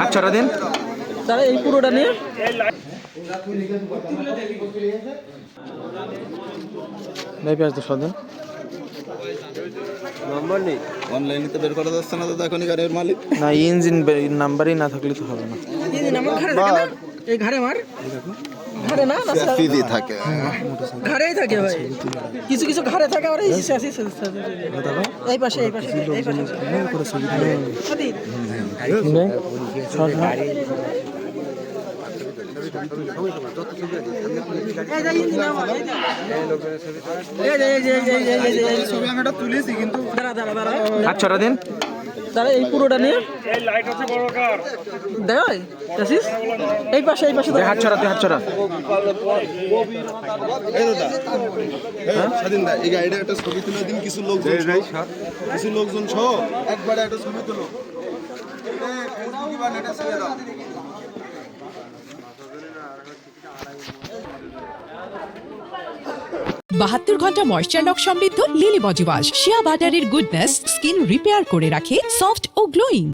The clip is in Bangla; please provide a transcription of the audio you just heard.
আচ্ছা দিন তারা এই পুরোটা নিয়ে পেঁয়াজ তো সদেন নম্বর নেই, অনলাইনে তো বের করা যাচ্ছে না দাদা, এখনই গাড়ির মালিক না, ইঞ্জিন নাম্বারই না থাকলে তো হবে না। এই ঘাড়ে মার ঘাড়ে না সিজি থাকে, ঘাড়েই থাকে ভাই, কিছু কিছু ঘাড়ে থাকে আর এই পাশে এই পাশে এই পাশে আচ্ছা দিন তারা এই পুরোটা নিয়ে দেখ এই পাশে এই পাশে হাত ছড়া তুই হাত ছড়া। স্বাধীন দা এই গাড়িটা একটা ছবি তুলে দিন, কিছু লোকজন সহ একবারে একটা ছবি তুলো। 72 ঘন্টা ময়েশ্চার লক সমৃদ্ধ লিলি বডি ওয়াশ, শিয়া বাটারের গুডনেস স্কিন রিপেয়ার করে রাখে সফট ও গ্লোয়িং।